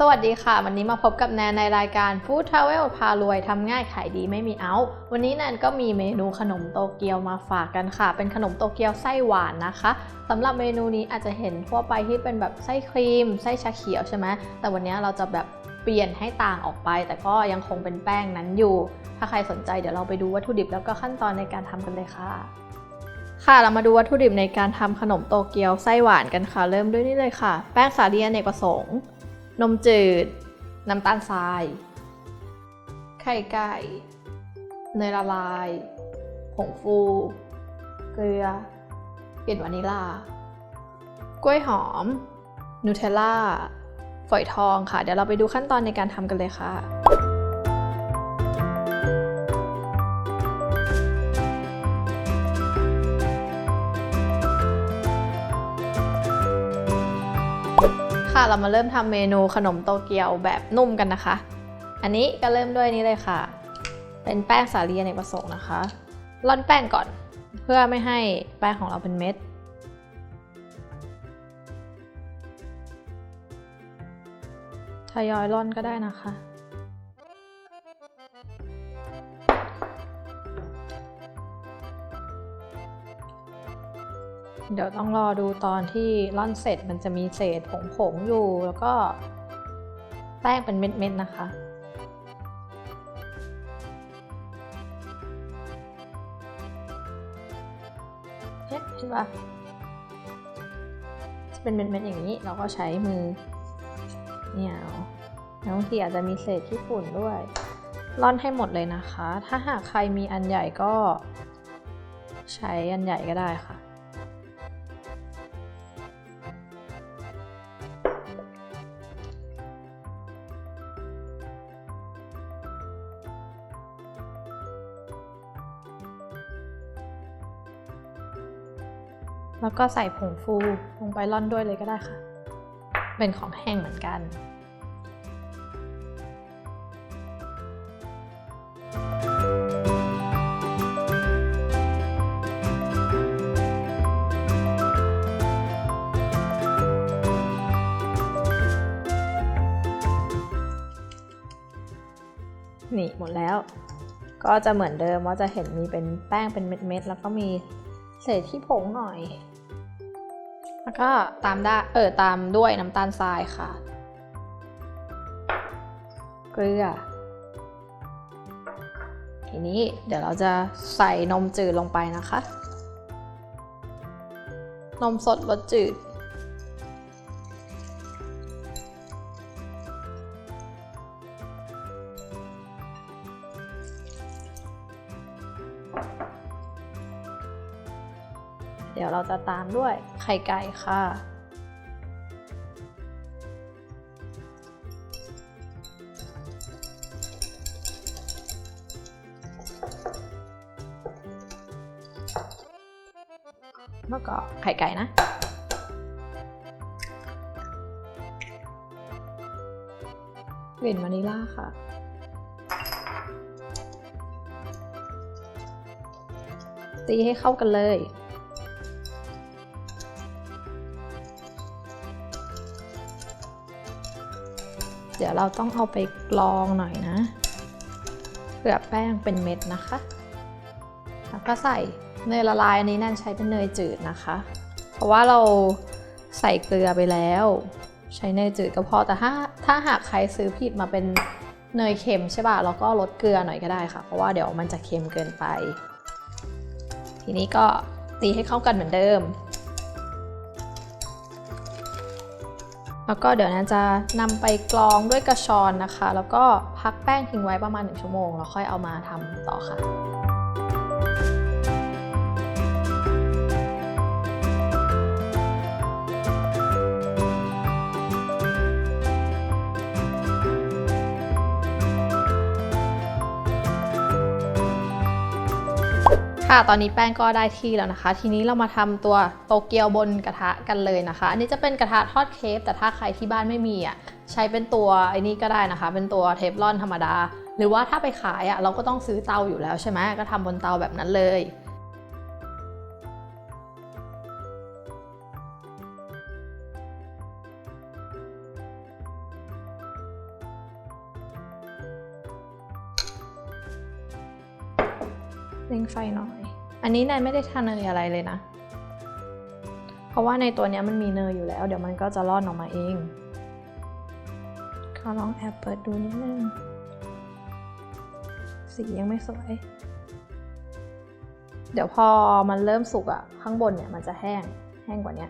สวัสดีค่ะวันนี้มาพบกับแนนในรายการ Food Travel พารวยทำง่ายขายดีไม่มีเอาท์วันนี้แนนก็มีเมนูขนมโตเกียวมาฝากกันค่ะเป็นขนมโตเกียวไส้หวานนะคะสำหรับเมนูนี้อาจจะเห็นทั่วไปที่เป็นแบบไส้ครีมไส้ชาเขียวใช่ไหมแต่วันนี้เราจะแบบเปลี่ยนให้ต่างออกไปแต่ก็ยังคงเป็นแป้งนั้นอยู่ถ้าใครสนใจเดี๋ยวเราไปดูวัตถุดิบแล้วก็ขั้นตอนในการทำกันเลยค่ะเรามาดูวัตถุดิบในการทำขนมโตเกียวไส้หวานกันค่ะเริ่มด้วยนี่เลยค่ะแป้งสาลีอเนกประสงค์นมจืดน้ำตาลทรายไข่ไก่เนยละลายผงฟูเกลือกลิ่นวานิลลากล้วยหอมนูเทลล่าฝอยทองค่ะเดี๋ยวเราไปดูขั้นตอนในการทำกันเลยค่ะเรามาเริ่มทำเมนูขนมโตเกียวแบบนุ่มกันนะคะอันนี้ก็เริ่มด้วยนี้เลยค่ะเป็นแป้งสาลีอเนกประสงค์นะคะร่อนแป้งก่อนเพื่อไม่ให้แป้งของเราเป็นเม็ดทยอยร่อนก็ได้นะคะเดี๋ยวต้องรอดูตอนที่ร่อนเสร็จมันจะมีเศษผงอยู่แล้วก็แป้งเป็นเม็ดๆนะคะเห็นปะจะเป็นเม็ดๆอย่างนี้เราก็ใช้มือเนี่ยบางทีอาจจะมีเศษขี้ฝุ่นด้วยร่อนให้หมดเลยนะคะถ้าหากใครมีอันใหญ่ก็ใช้อันใหญ่ก็ได้ค่ะแล้วก็ใส่ผงฟูลงไปร่อนด้วยเลยก็ได้ค่ะเป็นของแห้งเหมือนกันนี่หมดแล้วก็จะเหมือนเดิมว่าจะเห็นมีเป็นแป้งเป็นเม็ดๆแล้วก็มีเศษที่ผงหน่อยแล้วก็ตามด้วยน้ำตาลทรายค่ะเกลือทีนี้เดี๋ยวเราจะใส่นมจืดลงไปนะคะนมสดรสจืดเดี๋ยวเราจะตามด้วยไข่ไก่ค่ะแล้วก็ไข่ไก่นะกลิ่นวานิลลาค่ะตีให้เข้ากันเลยเดี๋ยวเราต้องเอาไปกรองหน่อยนะเผื่อแป้งเป็นเม็ดนะคะแล้วก็ใส่เนยละลายอันนี้นั่นใช้เป็นเนยจืดนะคะเพราะว่าเราใส่เกลือไปแล้วใช้เนยจืดก็พอแต่ถ้าหากใครซื้อผิดมาเป็นเนยเค็มใช่ป่ะเราก็ลดเกลือหน่อยก็ได้ค่ะเพราะว่าเดี๋ยวมันจะเค็มเกินไปทีนี้ก็ตีให้เข้ากันเหมือนเดิมแล้วก็เดี๋ยวนั้นจะนำไปกรองด้วยกระชอนนะคะแล้วก็พักแป้งทิ้งไว้ประมาณ1 ชั่วโมงแล้วค่อยเอามาทำต่อค่ะตอนนี้แป้งก็ได้ที่แล้วนะคะทีนี้เรามาทำตัวโตเกียวบนกระทะกันเลยนะคะอันนี้จะเป็นกระทะทอดเครปแต่ถ้าใครที่บ้านไม่มีใช้เป็นตัวไอ้นี่ก็ได้นะคะเป็นตัวเทฟลอนธรรมดาหรือว่าถ้าไปขายเราก็ต้องซื้อเตาอยู่แล้วใช่ไหมก็ทำบนเตาแบบนั้นเลย เร่งไฟหน่อยอันนี้แนนไม่ได้ทาเนยอะไรเลยนะเพราะว่าในตัวนี้มันมีเนยอยู่แล้วเดี๋ยวมันก็จะร่อนออกมาเองขอลองแอบเปิดดูนิดนึงสียังไม่สวยเดี๋ยวพอมันเริ่มสุกอ่ะข้างบนเนี่ยมันจะแห้งกว่านี้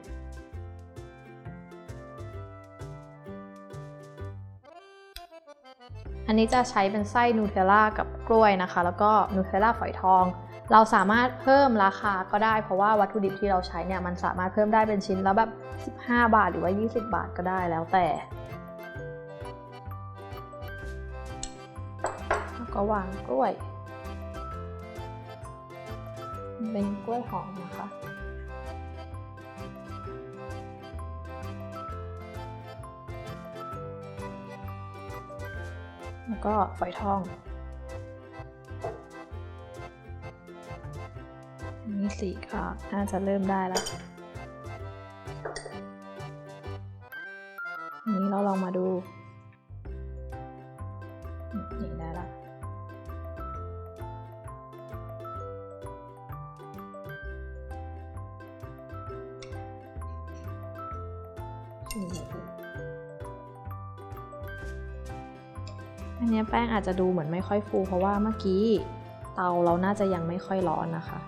อันนี้จะใช้เป็นไส้นูเทลล่ากับกล้วยนะคะแล้วก็นูเทลล่าฝอยทองเราสามารถเพิ่มราคาก็ได้เพราะว่าวัตถุดิบที่เราใช้เนี่ยมันสามารถเพิ่มได้เป็นชิ้นแล้วแบบ15 บาทหรือว่า20 บาทก็ได้แล้วแต่แล้วก็วางกล้วยเป็นกล้วยหอมนะคะแล้วก็ฝอยทองอันนี้สีก็น่าจะเริ่มได้แล้วอันนี้เราลองมาดูนี่ได้แล้วอันนี้แป้งอาจจะดูเหมือนไม่ค่อยฟูเพราะว่าเมื่อกี้เตาเราน่าจะยังไม่ค่อยร้อนนะคะ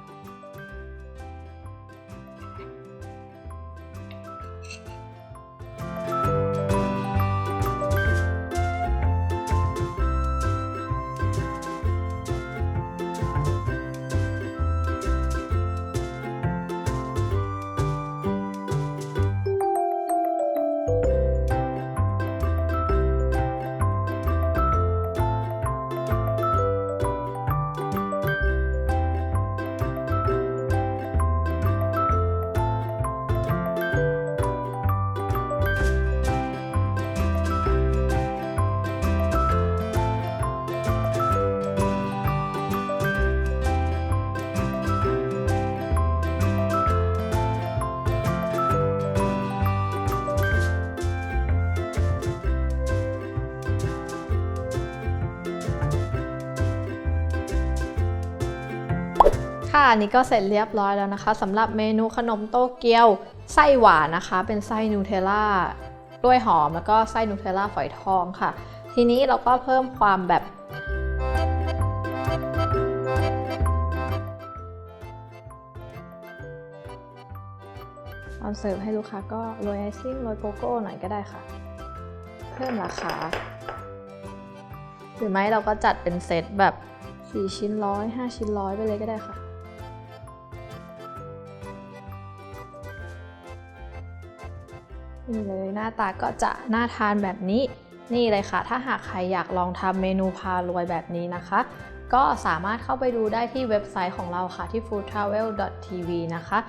ค่ะอันนี้ก็เสร็จเรียบร้อยแล้วนะคะสำหรับเมนูขนมโตเกียวไส้หวานนะคะเป็นไส้นูเทลล่ากล้วยหอมแล้วก็ไส้นูเทลล่าฝอยทองค่ะทีนี้เราก็เพิ่มความแบบตอนเสิร์ฟให้ลูกค้าก็โรยไอซิ่งโรยโกโก้หน่อยก็ได้ค่ะเพิ่มราคาหรือไม่เราก็จัดเป็นเซตแบบ4 ชิ้นร้อย5 ชิ้นร้อยไปเลยก็ได้ค่ะนี่เลยหน้าตาก็จะน่าทานแบบนี้นี่เลยค่ะถ้าหากใครอยากลองทำเมนูพารวยแบบนี้นะคะก็สามารถเข้าไปดูได้ที่เว็บไซต์ของเราค่ะที่ foodtravel.tv นะคะ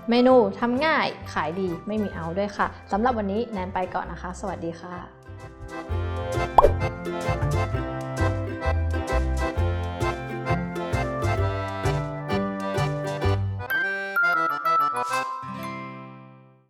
เมนูทำง่ายขายดีไม่มีเอาด้วยค่ะสำหรับวันนี้แนนไปก่อนนะคะสวัสดีค่ะ